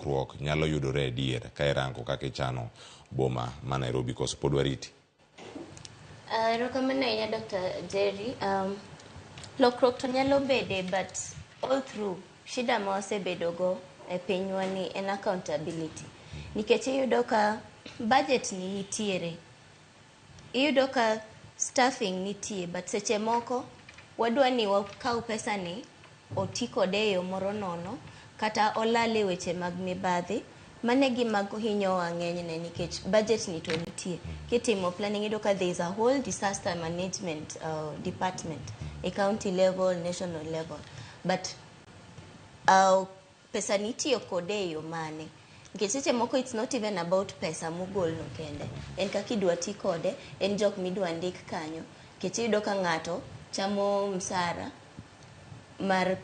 lokruok nyalo yudore adier ka irango kaka ichano boma ma Nairobi koso pod wariti? Erokamano ahinya Dr. Jerry. Lokruok to nyalo bede, but all through shida ma wasebedogo e pinywa ni en accountability. Nikech iyudo ka budget ni nitiere, iyudo ka staffing nitie, but seche moko wadwa ni wakaw pesa ni oti kode e yo moro nono kata olal e weche mag mibadhi. Mane gima hinyowa ng'enyne nikech budget ni to nitie. Kitimo planning iyudo ka there is a whole disaster management department e county level, national level, but pesa nitiyo kode e yo mane. Nikech seche moko it's not even about pesa mogol no kende, en kaka idwa ti kode, en jok midwa ndik kanyo. Nikech iyudo ka ng'ato chamo msara mar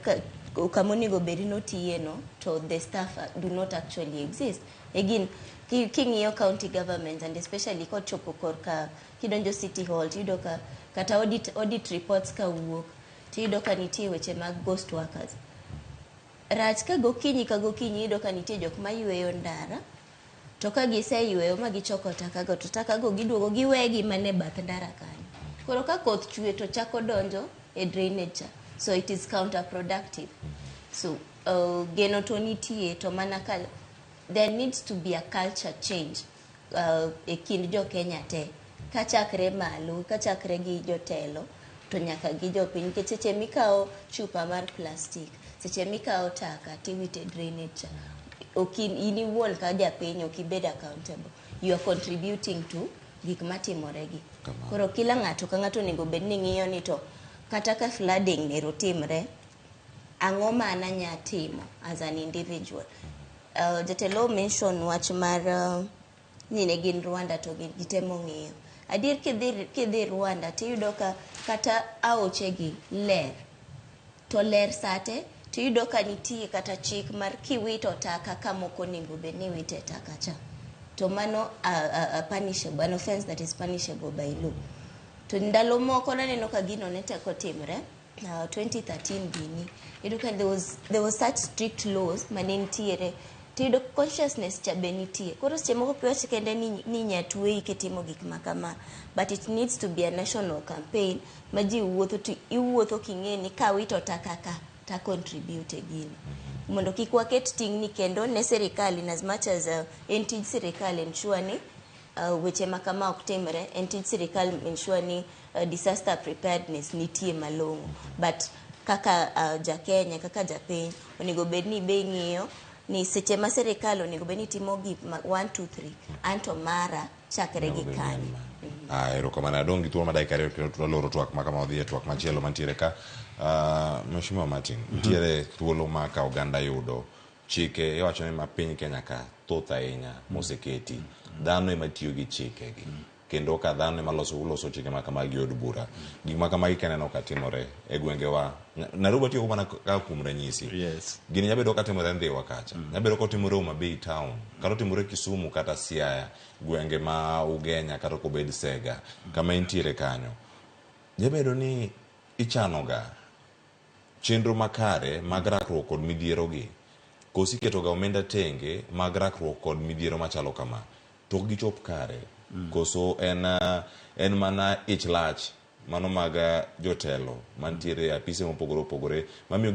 kamonego bedi notiye no, to the staff do not actually exist. Again, king'iyo county government and especially kochopo korka kidonjo city hall, tiyudo ka kata audit reports ka wuok, tiyudo ka nitie weche mag ghost workers. Rach ka gokinyi iyudo ka nitie jok mayweyo ndara, to ka giseyweyo ma gichoko takago, to takago giduogo giwegi mane bath ndara kanyo. Koro ka koth chwe to chako donjo e drainage, so it is counterproductive. So geno to nitie to mana ka there needs to be a culture change e kind jo Kenya te, kachakre malo, kachakre gi jotelo to nyaka gi jopiny. Nikech seche mikao chupa mar plastic, seche mikao taka tiwite drainage, in iwuon ka japiny okibed accountable, you are contributing to gik matimoregi. Koro kila ng'ato ka ng'ato onego bed ni ng'iyo ni to kata ka flooding nero timre, ang'o ma an anya timo as an individual. Jatelo mention wach mar ni ne gin Rwanda to gitemo ng'iyo. Adier kidhi Rwanda tiyudo ka kata aochegi ler, to ler sate, tiyudo ka nitie kata chik mar kiwito taka kamoko onego bed ni wite taka cha, to mano a punishable, an offense that is punishable by law. To ndalo moko naneno ka gino ne teko timre 2013 gini, iyudo ka there was such strict laws mane nitiere, tiyudo consciousness cha be nitie. Koro seche moko kiwacho kende ni nyatweyi kitimo gik makama, but it needs to be a national campaign ma ji wuotho, to iwuotho king'e ni kawito taka ka ta contribute gini, mondo kik waket ting' ni kendo ne sirikal, in as much as en tij sirikal ensure ni weche makama ok timre, en tij sirikal ensure ni disaster preparedness nitie malong'o. But kaka ja-Kenya, kaka japiny, onego bed ni be ng'iyo ni seche ma sirikal onego bed ni timo gik 1, 2, 3, anto mara chakre gi kanyo. Erokamano. Adong' gi thuolo ma dakika ariyo kendo tuloro twak ma kama odhi e twak machielo mantiere ka. Mheshimiwa Martin, nitiere thuolo ma ka oganda yudo chike, iwacho ni ma piny Kenya ka thoth ahinya moseketi, dhano ema tiyo gi chikegi, kendo ka dhano ema loso chike ma kama gi od bura. Gik ma kama ikeneno ka timore e gwengewa, Nairobi tiyo mana ka kuom ranyisi. Yes. Gini nyabedo ka timore Ndhiwa kacha, nyabedo ka timore Homa Bay town, kata timore Kisumu kata Siaya, gwenge ma Ugenya kata kobed Sega, kama intiere kanyo. Nyabedo ni ichanoga chenro makare mag rakruok kod midhiero gi, kosi ketoga omenda tenge mag rakruok kod midhiero machalo kama, to gichop kare, koso en mana ich lach mano mag jotelo mantiere apise mopogore opogore mamiyo